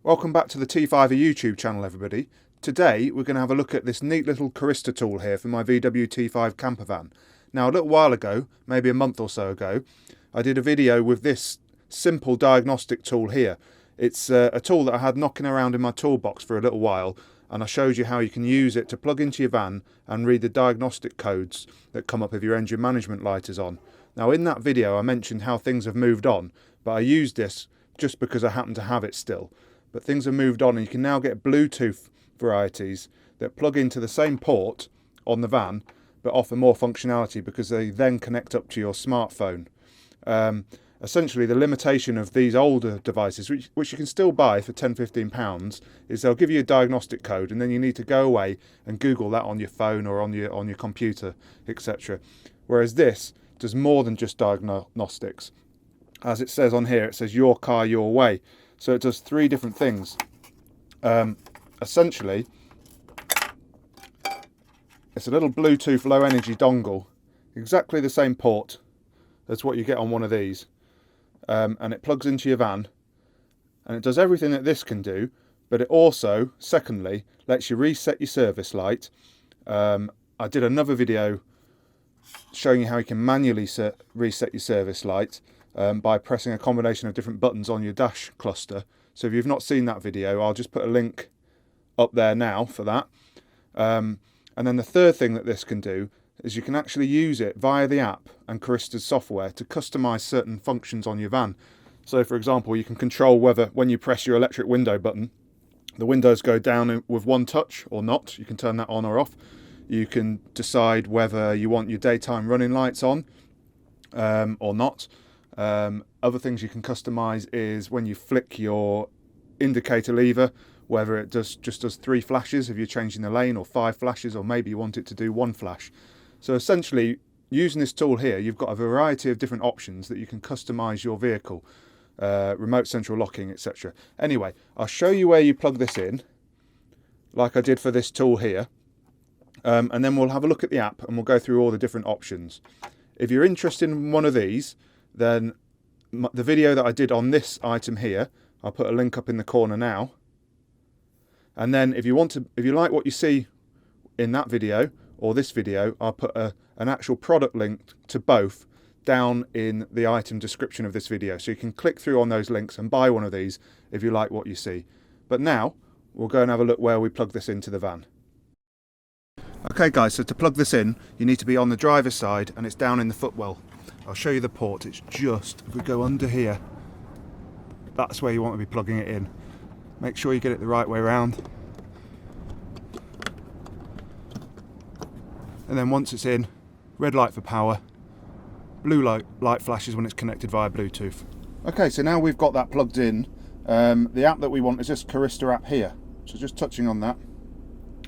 Welcome back to the T5 YouTube channel, everybody. Today we're going to have a look at this neat little Carista tool here for my VW T5 campervan. Now a little while ago, maybe a month or so ago, I did a video with this simple diagnostic tool here. It's a tool that I had knocking around in my toolbox for a little while, and I showed you how you can use it to plug into your van and read the diagnostic codes that come up if your engine management light is on. Now in that video I mentioned how things have moved on, but I used this just because I happen to have it still. But things have moved on and you can now get Bluetooth varieties that plug into the same port on the van but offer more functionality because they then connect up to your smartphone. Essentially the limitation of these older devices, which you can still buy for £10–15, is they'll give you a diagnostic code and then you need to go away and Google that on your phone or on your computer, etc. Whereas this does more than just diagnostics. As it says on here, it says your car, your way. So it does three different things. Essentially, it's a little Bluetooth low energy dongle, exactly the same port as what you get on one of these. And it plugs into your van and it does everything that this can do, but it also, secondly, lets you reset your service light. I did another video showing you how you can manually reset your service light by pressing a combination of different buttons on your dash cluster. So if you've not seen that video, I'll just put a link up there now for that. And then the third thing that this can do is you can actually use it via the app and Carista's software to customize certain functions on your van. So for example, you can control whether when you press your electric window button, the windows go down with one touch or not. You can turn that on or off. You can decide whether you want your daytime running lights on or not. Other things you can customize is when you flick your indicator lever, whether it just does 3 flashes if you're changing the lane, or 5 flashes, or maybe you want it to do 1 flash. So essentially, using this tool here, you've got a variety of different options that you can customize your vehicle, remote central locking, etc. Anyway, I'll show you where you plug this in, like I did for this tool here, and then we'll have a look at the app and we'll go through all the different options. If you're interested in one of these, then the video that I did on this item here, I'll put a link up in the corner now. And then if you like what you see in that video or this video, I'll put an actual product link to both down in the item description of this video. So you can click through on those links and buy one of these if you like what you see. But now we'll go and have a look where we plug this into the van. Okay guys, so to plug this in, you need to be on the driver's side and it's down in the footwell. I'll show you the port. It's just, if we go under here, that's where you want to be plugging it in. Make sure you get it the right way around. And then once it's in, red light for power, blue light flashes when it's connected via Bluetooth. Okay, so now we've got that plugged in. The app that we want is this Carista app here. So just touching on that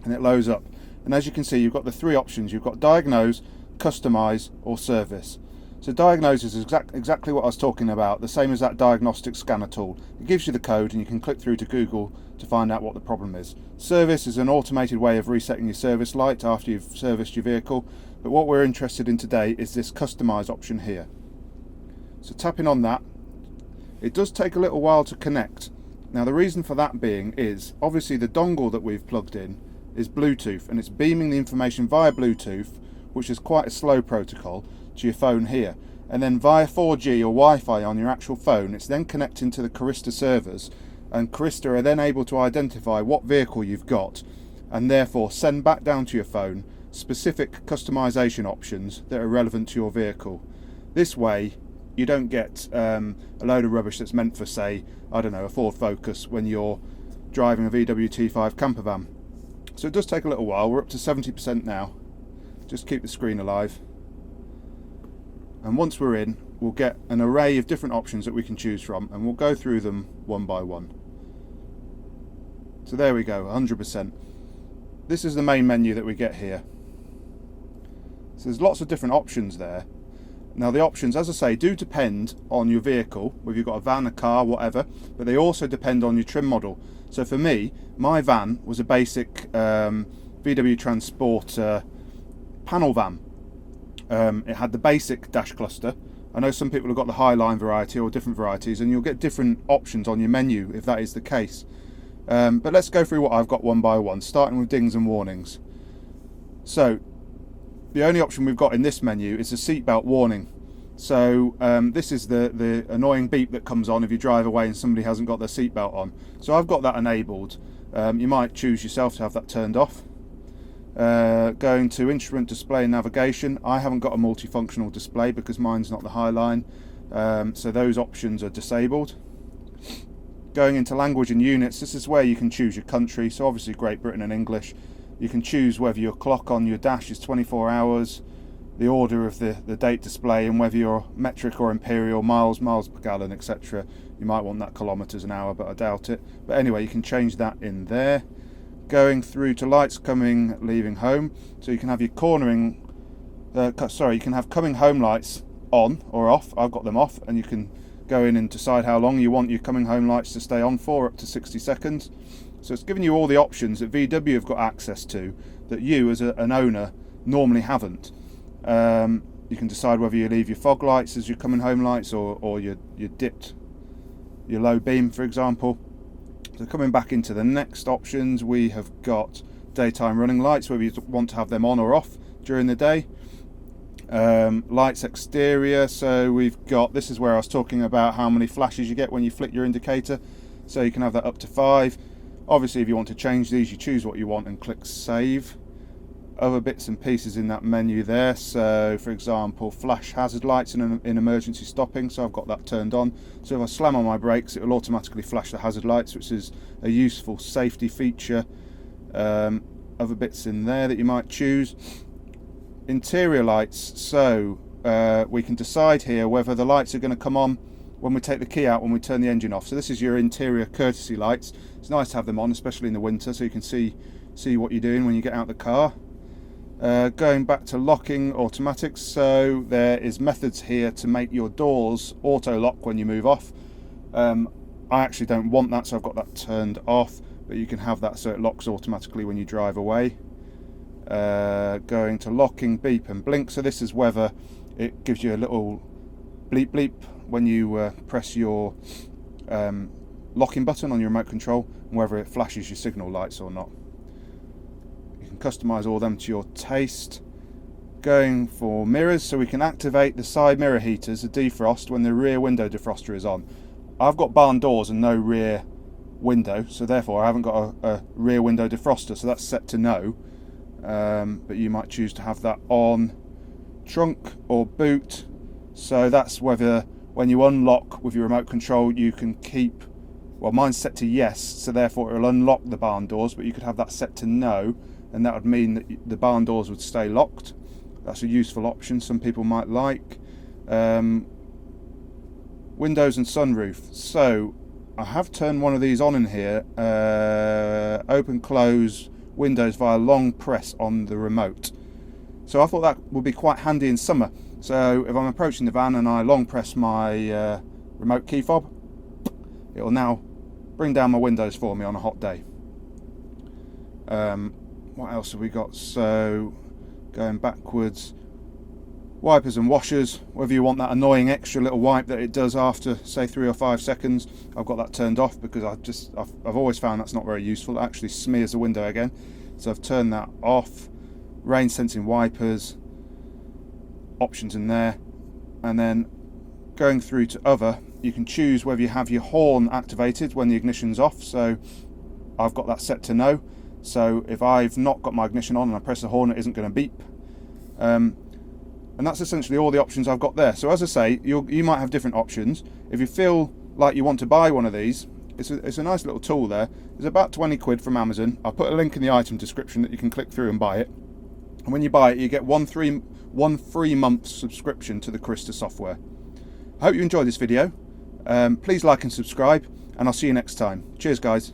and it loads up. And as you can see, you've got the 3 options. You've got diagnose, customize or service. So diagnose is exactly what I was talking about, the same as that diagnostic scanner tool. It gives you the code and you can click through to Google to find out what the problem is. Service is an automated way of resetting your service light after you've serviced your vehicle, but what we're interested in today is this customize option here. So tapping on that, it does take a little while to connect. Now the reason for that being is, obviously the dongle that we've plugged in is Bluetooth and it's beaming the information via Bluetooth, which is quite a slow protocol, to your phone here, and then via 4G or Wi-Fi on your actual phone it's then connecting to the Carista servers, and Carista are then able to identify what vehicle you've got and therefore send back down to your phone specific customization options that are relevant to your vehicle. This way you don't get a load of rubbish that's meant for, say, I don't know, a Ford Focus when you're driving a VW T5 campervan. So it does take a little while. We're up to 70% now. Just keep the screen alive. And once we're in, we'll get an array of different options that we can choose from, and we'll go through them one by one. So there we go, 100%. This is the main menu that we get here. So there's lots of different options there. Now the options, as I say, do depend on your vehicle, whether you've got a van, a car, whatever, but they also depend on your trim model. So for me, my van was a basic VW Transporter panel van. It had the basic dash cluster I know some people have got the Highline variety or different varieties, and you'll get different options on your menu if that is the case. But let's go through what I've got one by one, starting with dings and warnings. So the only option we've got in this menu is the seatbelt warning. So this is the annoying beep that comes on if you drive away and somebody hasn't got their seatbelt on. So I've got that enabled. You might choose yourself to have that turned off. Going to instrument display and navigation, I haven't got a multifunctional display because mine's not the Highline, so those options are disabled. Going into language and units, this is where you can choose your country, so obviously Great Britain and English. You can choose whether your clock on your dash is 24 hours, the order of the date display, and whether you're metric or imperial, miles per gallon, etc. You might want that kilometres an hour, but I doubt it. But anyway, you can change that in there. Going through to lights coming, leaving home, so you can have your cornering, you can have coming home lights on or off. I've got them off, and you can go in and decide how long you want your coming home lights to stay on for, up to 60 seconds. So it's giving you all the options that VW have got access to that you as an owner normally haven't. You can decide whether you leave your fog lights as your coming home lights or your dipped, your low beam, for example. So coming back into the next options, we have got daytime running lights, whether you want to have them on or off during the day. Lights exterior, so we've got, this is where I was talking about how many flashes you get when you flick your indicator. So you can have that up to 5. Obviously if you want to change these, you choose what you want and click save. Other bits and pieces in that menu there, so for example flash hazard lights in emergency stopping, so I've got that turned on. So if I slam on my brakes, it will automatically flash the hazard lights, which is a useful safety feature. Other bits in there that you might choose. Interior lights, so we can decide here whether the lights are going to come on when we take the key out, when we turn the engine off. So this is your interior courtesy lights. It's nice to have them on, especially in the winter, so you can see what you're doing when you get out of the car. Going back to locking automatics, so there is methods here to make your doors auto lock when you move off. I actually don't want that, so I've got that turned off, but you can have that so it locks automatically when you drive away. Going to locking, beep and blink, so this is whether it gives you a little bleep bleep when you press your locking button on your remote control, and whether it flashes your signal lights or not. You can customize all them to your taste. Going for mirrors, so we can activate the side mirror heaters, the defrost, when the rear window defroster is on. I've got barn doors and no rear window, so therefore I haven't got a rear window defroster, so that's set to no. But you might choose to have that on. Trunk or boot, so that's whether when you unlock with your remote control you can keep, well mine's set to yes, so therefore it will unlock the barn doors, but you could have that set to no, and that would mean that the barn doors would stay locked. That's a useful option some people might like. Windows and sunroof, so I have turned one of these on in here. Open close windows via long press on the remote, so I thought that would be quite handy in summer. So if I'm approaching the van and I long press my remote key fob, it will now bring down my windows for me on a hot day. What else have we got? So going backwards, wipers and washers, whether you want that annoying extra little wipe that it does after say 3 or 5 seconds, I've got that turned off because I've always found that's not very useful. It actually smears the window again, so I've turned that off. Rain sensing wipers, options in there, and then going through to other, you can choose whether you have your horn activated when the ignition's off, so I've got that set to no. So if I've not got my ignition on and I press the horn, it isn't going to beep. And that's essentially all the options I've got there. So as I say, you might have different options. If you feel like you want to buy one of these, it's a nice little tool there. It's about 20 quid from Amazon. I'll put a link in the item description that you can click through and buy it. And when you buy it, you get one free month subscription to the Carista software. I hope you enjoyed this video. Please like and subscribe, and I'll see you next time. Cheers guys.